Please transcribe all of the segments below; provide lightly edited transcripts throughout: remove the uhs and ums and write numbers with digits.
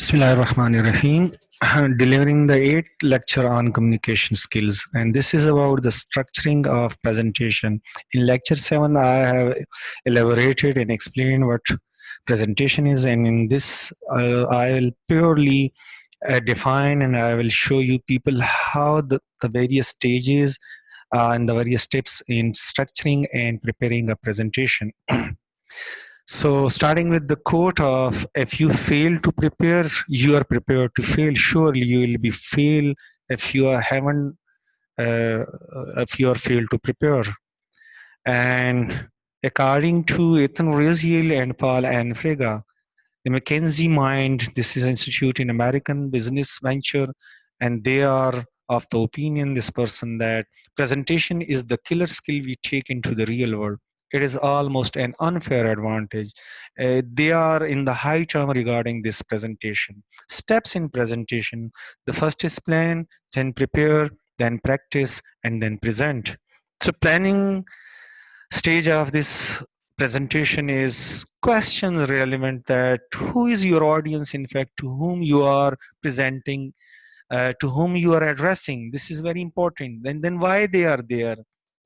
Bismillahirrahmanirrahim. Delivering the eighth lecture on communication skills, and this is about the structuring of presentation. In lecture 7, I have elaborated and explained what presentation is, and in this, I will purely define and I will show you people how the various stages and the various steps in structuring and preparing a presentation. So, starting with the quote of if you fail to prepare, you are prepared to fail. Surely you will be fail if you haven't, if you are failed to prepare. And according to Ethan Raziel and Paul Anfrega, the McKinsey Mind, this is an institute in American business venture, and they are of the opinion, this person, that presentation is the killer skill we take into the real world. It is almost an unfair advantage. They are in the high term regarding this presentation. Steps in presentation. The first is plan, then prepare, then practice, and then present. So planning stage of this presentation is questions relevant that who is your audience, in fact, to whom you are presenting, to whom you are addressing. This is very important. And then why they are there.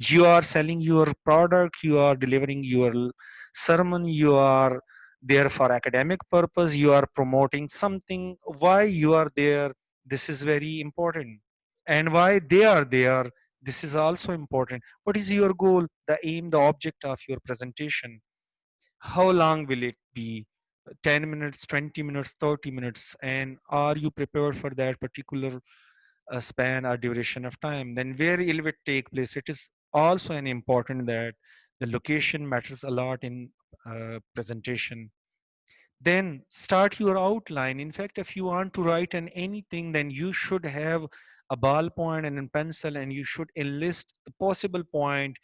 You are selling your product, you are delivering your sermon, you are there for academic purpose, you are promoting something. Why you are there, this is very important. And why they are there, this is also important. What is your goal, the aim, the object of your presentation? How long will it be? 10 minutes, 20 minutes, 30 minutes? And are you prepared for that particular span or duration of time? Then where will it take place? It is also an important that the location matters a lot in presentation. Then start your outline. In fact, if you want to write on anything, then you should have a ballpoint and a pencil, and you should enlist the possible point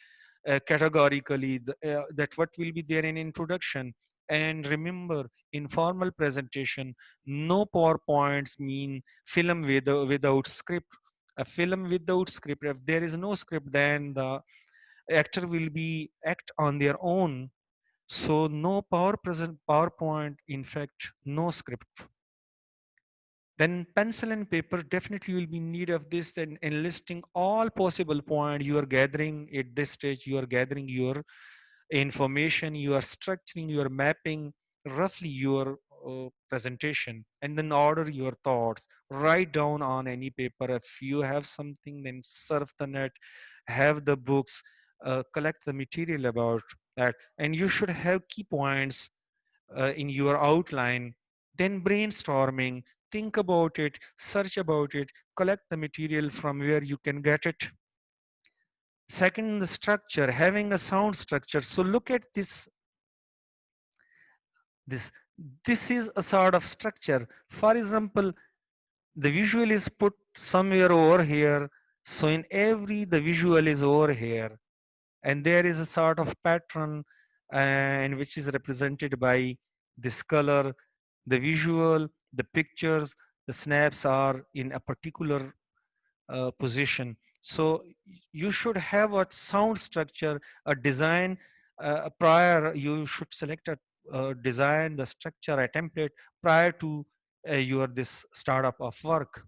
categorically, that what will be there in introduction. And remember, in formal presentation, no PowerPoints mean film without script. A film without script, if there is no script, then the actor will be act on their own. So no PowerPoint, in fact, no script. Then pencil and paper definitely will be need of this. Then enlisting all possible point you are gathering at this stage. You are gathering your information. You are structuring. You are mapping roughly your presentation, and then order your thoughts. Write down on any paper. If you have something, then surf the net. Have the books. Collect the material about that, and you should have key points in your outline. Then brainstorming, think about it, search about it, collect the material from where you can get it. Second, the structure, having a sound structure. So look at this this is a sort of structure. For example, the visual is put somewhere over here, so in every the visual is over here, and there is a sort of pattern, and which is represented by this color. The visual, the pictures, the snaps are in a particular position. So you should have a sound structure, a design. Prior, you should select a design, the structure, a template prior to your this startup of work.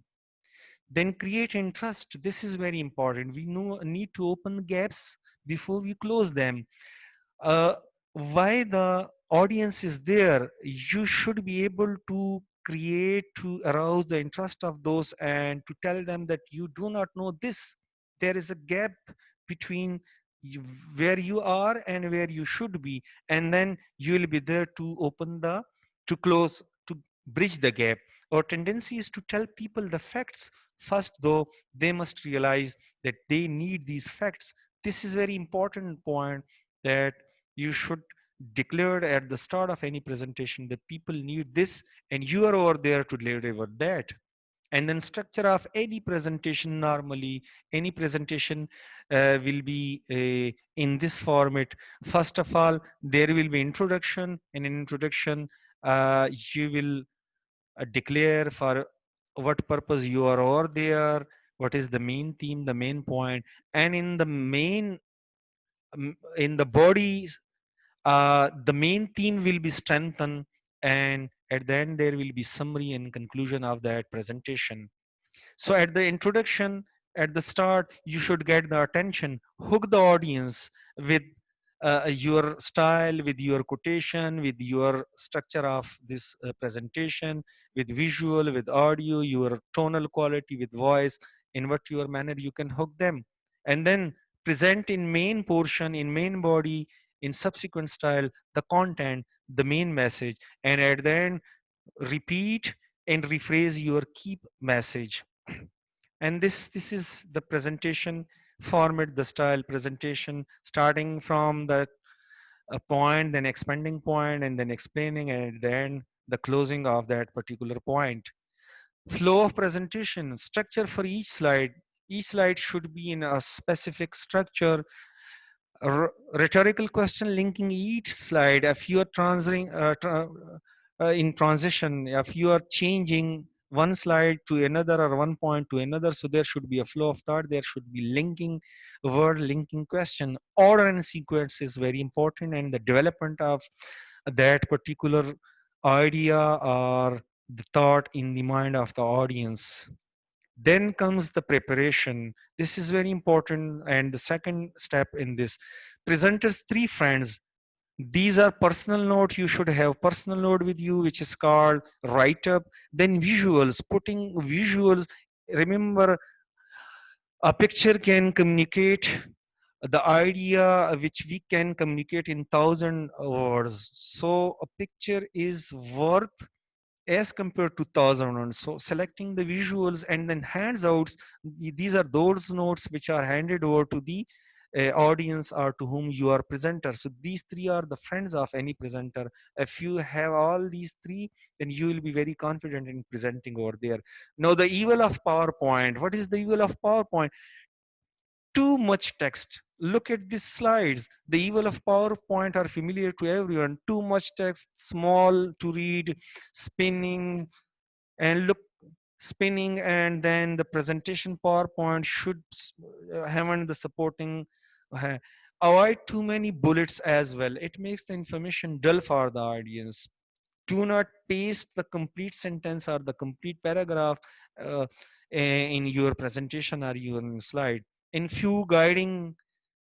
Then create interest. This is very important. We need to open gaps before we close them. uh, why the audience is there, you should be able to create, to arouse the interest of those, and to tell them that you do not know this. There is a gap between you, where you are and where you should be, and then you will be there to open the, to close, to bridge the gap. Our tendency is to tell people the facts first, though they must realize that they need these facts. This is very important point, that you should declare at the start of any presentation that people need this, and you are over there to deliver that. And then structure of any presentation, normally any presentation will be in this format. First of all, there will be introduction. In an introduction, you will declare for what purpose you are over there, what is the main theme, the main point. And in the main, in the body, the main theme will be strengthened, and at the end there will be summary and conclusion of that presentation. So at the introduction, at the start, you should get the attention, hook the audience with your style, with your quotation, with your structure of this presentation, with visual, with audio, your tonal quality, with voice, in what your manner you can hook them. And then present in main portion, in main body, in subsequent style, the content, the main message. And at the end, repeat and rephrase your key message. And this is the presentation format, the style presentation, starting from the a point, then expanding point, and then explaining, and then the closing of that particular point. Flow of presentation, structure for each slide should be in a specific structure. Rhetorical question linking each slide. If you are in transition, if you are changing one slide to another or one point to another, so there should be a flow of thought, there should be linking word, linking question. Order and sequence is very important, and the development of that particular idea or the thought in the mind of the audience. Then comes the preparation. This is very important. And the second step in this, presenters three friends. These are personal note. You should have personal note with you, which is called write up. Then visuals, putting visuals. Remember, a picture can communicate the idea which we can communicate in 1,000 words. So a picture is worth as compared to 1,000. So selecting the visuals and then handouts, these are those notes which are handed over to the audience or to whom you are presenter. So these three are the friends of any presenter. If you have all these three, then you will be very confident in presenting over there. Now the evil of PowerPoint. What is the evil of PowerPoint? Too much text. Look at these slides. The evil of PowerPoint are familiar to everyone. Too much text, small to read, spinning, and look, spinning, and then the presentation PowerPoint should have the supporting. uh, Avoid too many bullets as well. It makes the information dull for the audience. Do not paste the complete sentence or the complete paragraph uh, in your presentation or your slide. In few guiding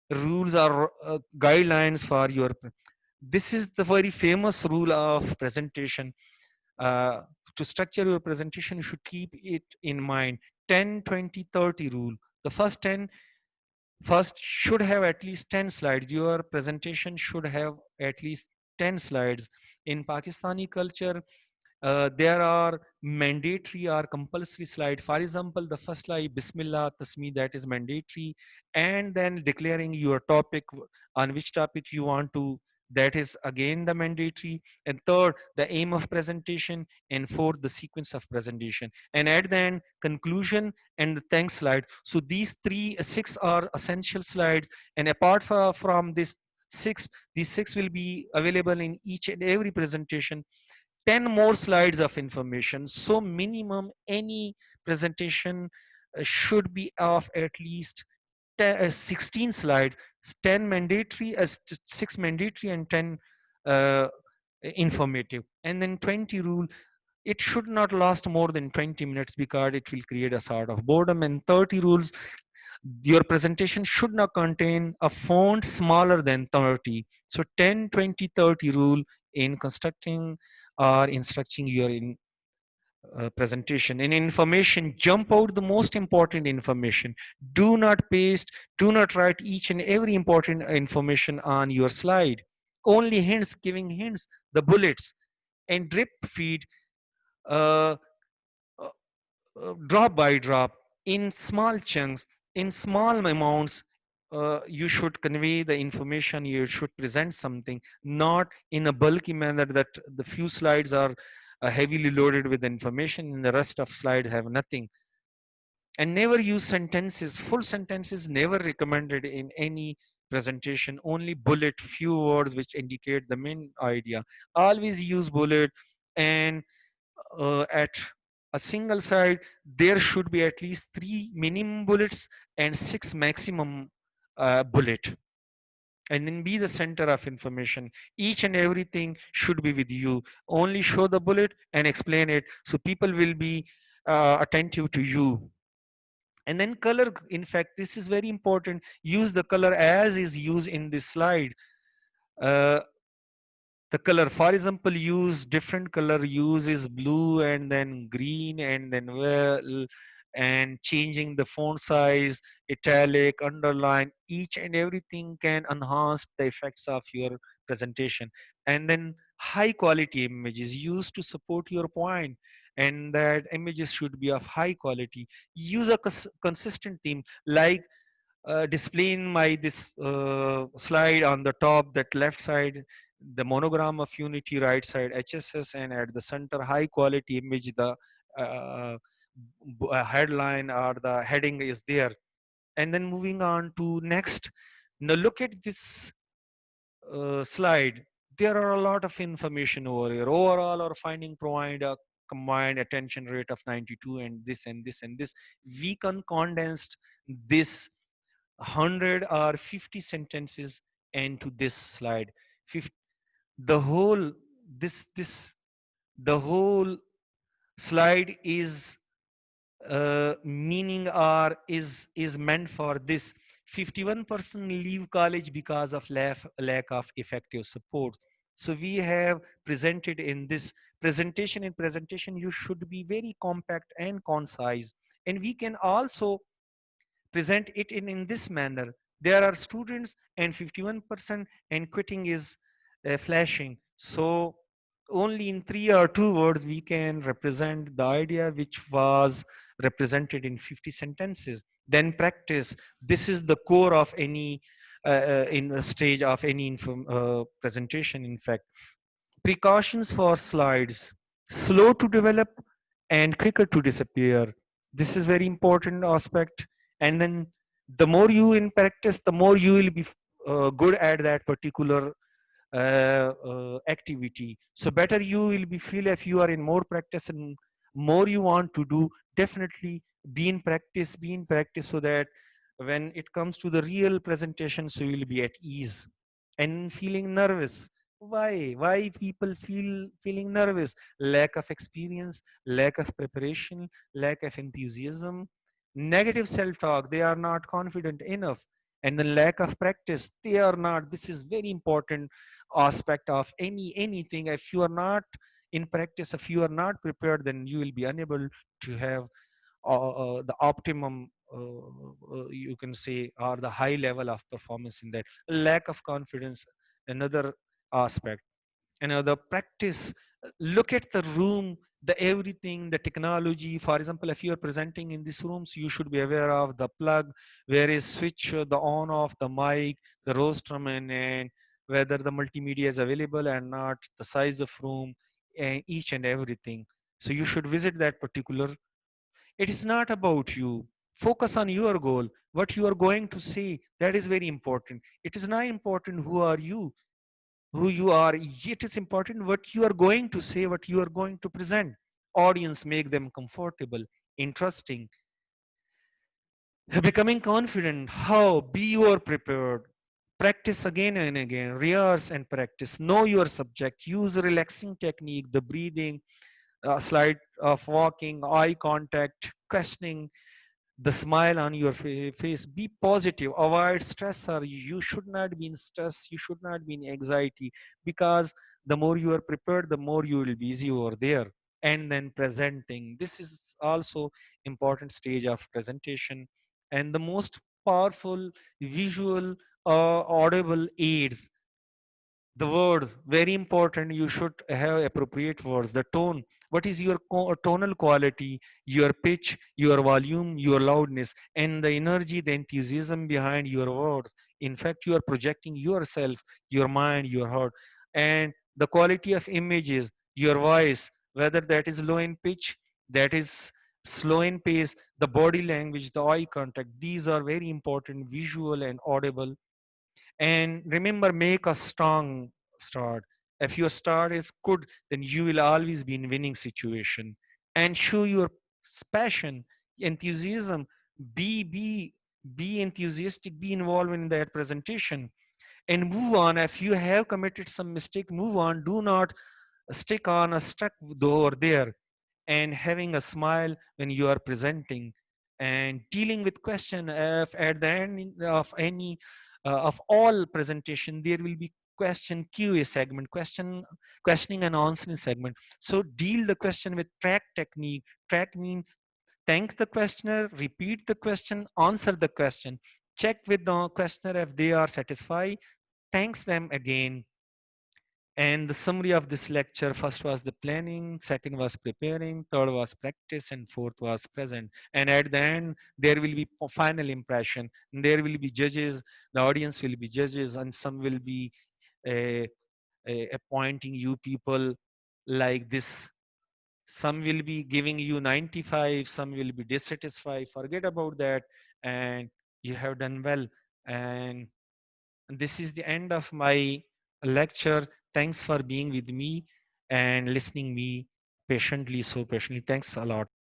rules or guidelines for your, this is the very famous rule of presentation. uh, to structure your presentation, you should keep it in mind. 10-20-30 rule. The first should have at least 10 slides. Your presentation should have at least 10 slides. In Pakistani culture, there are mandatory or compulsory slide. For example, the first slide, Bismillah, Tasmi, that is mandatory. And then declaring your topic, on which topic you want to, that is again the mandatory. And third, the aim of presentation. And fourth, the sequence of presentation. And at the end, conclusion and the thanks slide. So these six are essential slides. And apart from this six, these six will be available in each and every presentation. 10 more slides of information. So minimum any presentation should be of at least 16 slides, 10 mandatory, 6 mandatory and 10 uh, informative. And then 20 rule, it should not last more than 20 minutes because it will create a sort of boredom. And 30 rules, your presentation should not contain a font smaller than 30. So 10-20-30 rule in constructing or instructing your presentation. In information, jump out the most important information. Do not paste, do not write each and every important information on your slide. Only hints, giving hints, the bullets. And drip feed, uh, uh, drop by drop, in small chunks, in small amounts. You should convey the information, you should present something, not in a bulky manner that the few slides are heavily loaded with information and the rest of slides have nothing. And never use sentences, full sentences never recommended in any presentation. Only bullet, few words which indicate the main idea. Always use bullet. And at a single side, there should be at least 3 minimum bullets and 6 maximum bullet. and then be the center of information. Each and everything should be with you. Only show the bullet and explain it, so people will be attentive to you. And then color, in fact, this is very important. Use the color as is used in this slide. uh, the color, for example, use different color, uses blue and then green and then well, and changing the font size, italic, underline, each and everything can enhance the effects of your presentation. And then high quality images used to support your point, and that images should be of high quality. Use a consistent theme, like displaying my this slide on the top, that left side, the monogram of unity, right side HSS, and at the center high quality image, the uh, headline or the heading is there. And then moving on to next, now look at this slide. There are a lot of information over here. Overall, our finding provide a combined attention rate of 92, and this and this and this. We can condense this 100 or 50 sentences into this slide. 50, the whole this the whole slide is meaning or is meant for this. 51% leave college because of lack of effective support. So we have presented in this presentation. In presentation, you should be very compact and concise, and we can also present it in this manner. There are students and 51% and quitting is flashing. So only in 3 or 2 words we can represent the idea which was represented in 50 sentences. Then practice. This is the core of any in a stage of any presentation. In fact, precautions for slides: slow to develop and quicker to disappear. This is very important aspect. And then the more you in practice, the more you will be good at that particular activity. So better you will be feel if you are in more practice and more you want to do. Definitely be in practice, so that when it comes to the real presentation, so you will be at ease. And feeling nervous, why people feeling nervous? Lack of experience, lack of preparation, lack of enthusiasm, negative self talk, they are not confident enough, and then lack of practice, they are not. This is very important aspect of anything. If you are not in practice, if you are not prepared, then you will be unable to have the optimum, you can say, or the high level of performance in that. Lack of confidence, another aspect. Another practice, look at the room, the everything, the technology. For example, if you are presenting in this room, so you should be aware of the plug, where is switch, the on off, the mic, the rostrum, and whether the multimedia is available and not, the size of room, and each and everything. So you should visit that particular. It is not about you. Focus on your goal, what you are going to say. That is very important. It is not important who you are. It is important what you are going to say, what you are going to present. Audience, make them comfortable, interesting, becoming confident. How? Be more prepared. Practice again and again. Rehearse and practice. Know your subject. Use a relaxing technique, the breathing, slide of walking, eye contact, questioning, the smile on your face. Be positive, avoid stress, or you should not be in stress, you should not be in anxiety, because the more you are prepared, the more you will be busy over there. And then presenting, this is also important stage of presentation. And the most powerful visual audible aids, the words, very important. You should have appropriate words. The tone, what is your tonal quality, your pitch, your volume, your loudness, and the energy, the enthusiasm behind your words. In fact, you are projecting yourself, your mind, your heart. And the quality of images, your voice, whether that is low in pitch, that is slow in pace, the body language, the eye contact, these are very important, visual and audible. And remember, make a strong start. If your start is good, then you will always be in winning situation. And show your passion, enthusiasm. Be be be enthusiastic, be involved in that presentation. and move on. If you have committed some mistake, move on. Do not stick on a stuck over there. And having a smile when you are presenting, and dealing with question. If at the end of any of all presentation there will be question qa segment, questioning and answering segment. So deal the question with track technique. Track mean thank the questioner, repeat the question, answer the question, check with the questioner if they are satisfied, thanks them again. And the summary of this lecture: first was the planning, second was preparing, third was practice, and fourth was present. And at the end, there will be final impression. And there will be judges, the audience will be judges, and some will be uh, appointing you people like this. Some will be giving you 95, some will be dissatisfied. Forget about that. And you have done well. And this is the end of my lecture. Thanks for being with me and listening me patiently, so patiently. Thanks a lot.